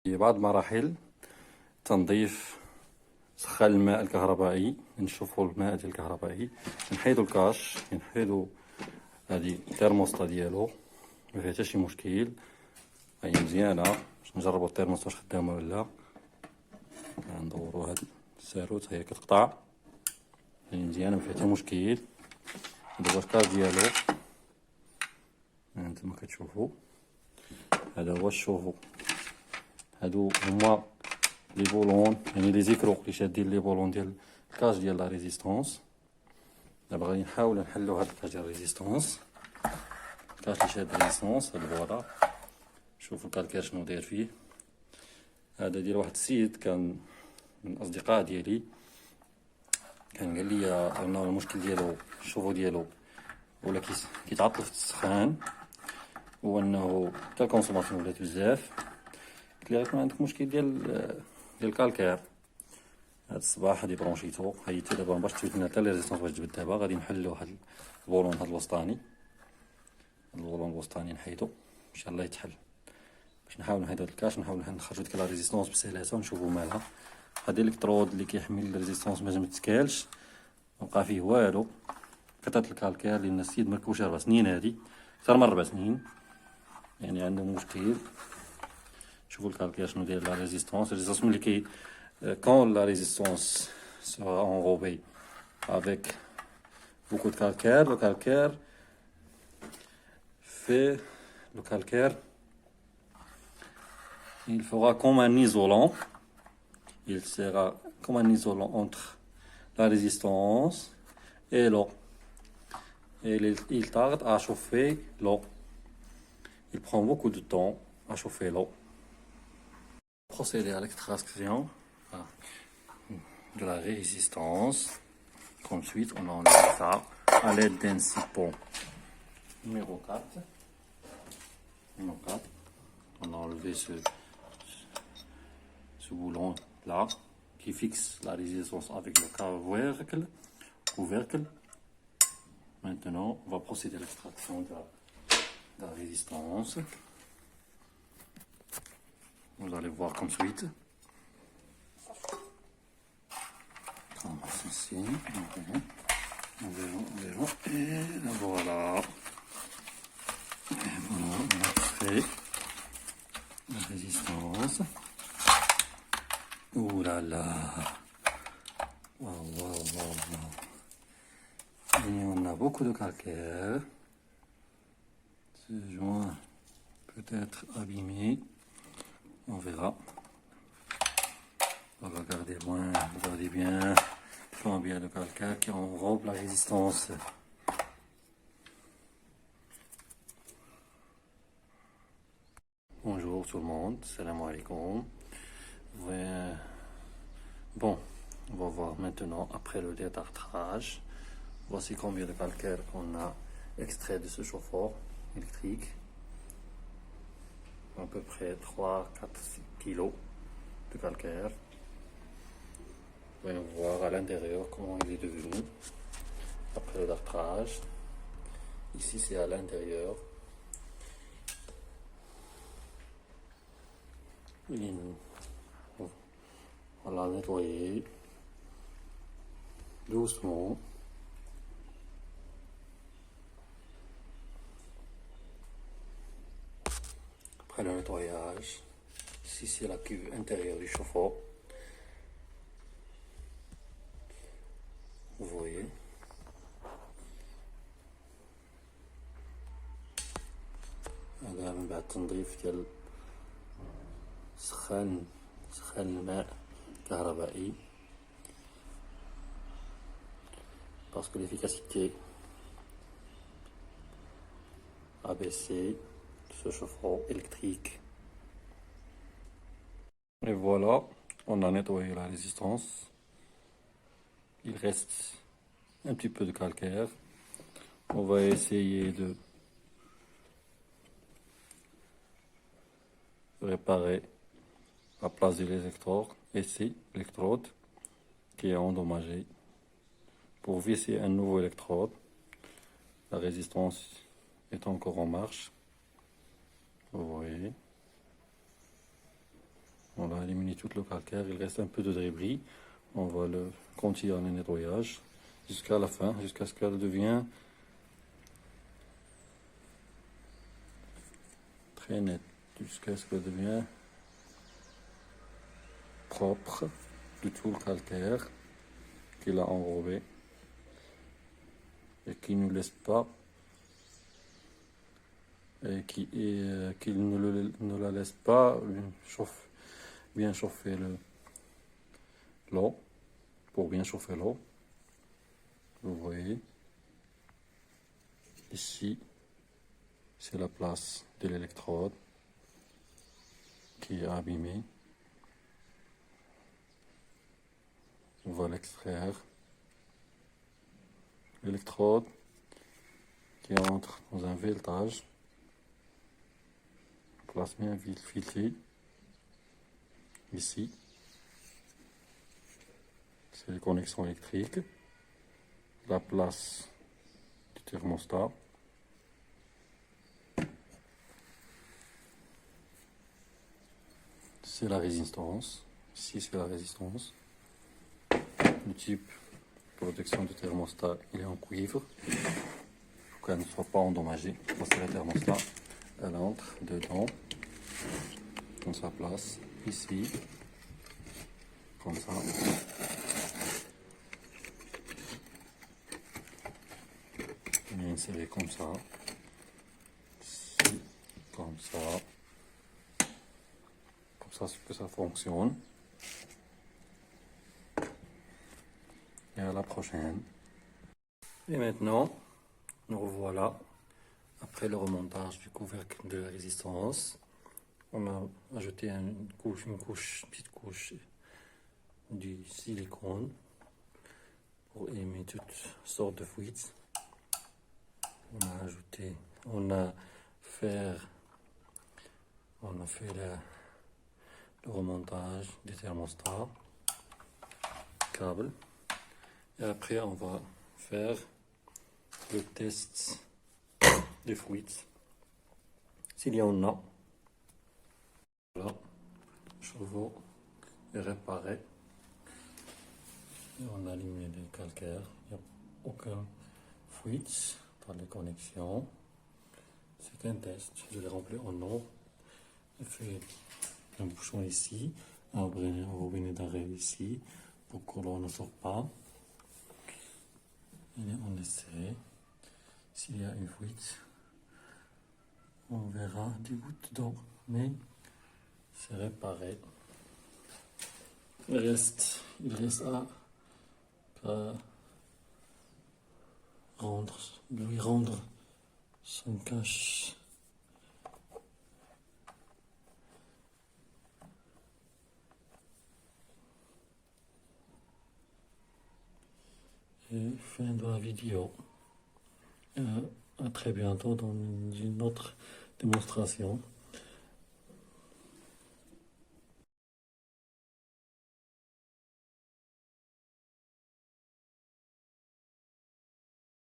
في بعض مراحل تنظيف. سخان الماء الكهربائي، نشوفوا الماء ديال الكهربائي، نحيدو الكاش، نحيدو هادي الترموسطة ديالو، ما فيها حتى شي مشكل، هي مزيانة. باش نجربو الترموسطة واش خدامة ولا. ندورو هاد الساروت، هي كتقطع، هي مزيانة ما فيها حتى مشكل. هذا هو الكاش ديالو، هانتوما كتشوفو، هذا هو الشوفو. هادو هما لي بولون، يعني لي زيكرو اللي شادين لي بولون ديال الكاج ديال لا ريزيستونس. دابا غادي نحاول نحلو هاد الكاج ديال ريزيستونس، الكاج اللي شاد ريزيستونس. هاد فوالا، شوفو الكالكير شنو داير فيه. هذا ديال واحد السيد كان من الاصدقاء ديالي، كان قال لي انه المشكل ديالو الشوفو ديالو ولا كيتعطل في السخان، وانه حتى الكونسوماسيون ولات بزاف. قلت ليه يكون عندك مشكل ديال الكالكير. هاد الصباح هادي برونشيتو، حيدتو دابا باش تثبت لنا حتى لي ريزيستونس باش تجبد. دابا غادي نحلو هاد البولون، هاد الوسطاني، البولون الوسطاني نحيدو ان شاء الله يتحل. باش نحاول نحيدو هاد الكاش، نحاول نخرجو ديك لا ريزيستونس بسلاسه ونشوفو مالها. هاد الالكترود اللي كيحمل الريزيستونس ما متكالش، مبقى فيه والو، قطعة الكالكير لان السيد مركبوش 4 سنين، هادي اكثر من 4 سنين، يعني عنده مشكل. شوفوا الكالكير شنو داير لا ريزيستونس ملي كي quand la résistance sera enrobée avec beaucoup de calcaire, le calcaire, il fera comme un isolant. Il sera comme un isolant entre la résistance et l'eau. Et il tarde à chauffer l'eau. Il prend beaucoup de temps à chauffer l'eau. Procéder à l'extraction de la résistance. Ensuite, on enlève ça à l'aide d'un sipon numéro 4. On a enlevé ce boulon là qui fixe la résistance avec le couvercle. Maintenant, on va procéder à l'extraction de la résistance. Vous allez voir comme suite. On va ici, on verra, et voilà. Et voilà, on a fait la résistance. Ouh là là, waouh. Et on a beaucoup de calcaire. Ce joint peut être abîmé, on verra. Regardez loin, regardez bien combien de calcaire qui enrobe la résistance. Bonjour tout le monde, salam alaikum. Bon, on va voir maintenant, après le détartrage, voici combien de calcaire qu'on a extrait de ce chauffe-eau électrique. À peu près 3-4 kilos de calcaire. Voyons voir à l'intérieur comment il est devenu après le dartrage. Ici c'est à l'intérieur. On l'a nettoyé doucement. Après le nettoyage, ici c'est la cuve intérieure du chauffe-eau. Vous voyez. هذا من بعد تنظيف ديال سخان الماء الكهربائي، parce que l'efficacité a baissé de ce chauffe-eau électrique. Et voilà, on a nettoyé la résistance. Il reste un petit peu de calcaire. On va essayer de réparer la place de l'électrode, ici l'électrode qui est endommagée, pour visser un nouveau électrode. La résistance est encore en marche, vous voyez. On a éliminé tout le calcaire, il reste un peu de débris. On va le continuer le nettoyage jusqu'à la fin, jusqu'à ce qu'elle devienne très nette, jusqu'à ce qu'elle devienne propre de tout le calcaire qu'il a enrobé et qui ne laisse pas et qu'il ne la laisse pas bien chauffer l'eau, pour bien chauffer l'eau. Vous voyez, ici, c'est la place de l'électrode qui est abîmée. On va l'extraire. L'électrode qui entre dans un filetage. On place bien filtré. Ici, c'est les connexions électriques. La place du thermostat. C'est la résistance. Ici, c'est la résistance. Le type de protection du thermostat, il est en cuivre. Pour qu'elle ne soit pas endommagée. C'est le thermostat. Elle entre dedans. Dans sa place. Ici. Comme ça. On est inséré comme ça. Ici. Comme ça. Comme ça que ça fonctionne. Et à la prochaine. Et maintenant, nous revoilà après le remontage du couvercle de la résistance. On a ajouté petite couche du silicone pour éliminer toutes sortes de fuites. On a fait le remontage des thermostats, câble. Et après, on va faire le test des fuites. S'il y en a, voilà, le chevaux est réparé. Et on a éliminé les calcaires. Il n'y a aucun fuite dans les connexions. C'est un test. Je l'ai rempli en eau. J'ai fait un bouchon ici, un robinet d'arrêt ici, pour que l'eau ne sorte pas. Et on essaie. S'il y a une fuite, on verra des gouttes d'eau, mais c'est réparé. Il reste à lui rendre son cache. Et fin de la vidéo. À très bientôt dans une autre démonstration.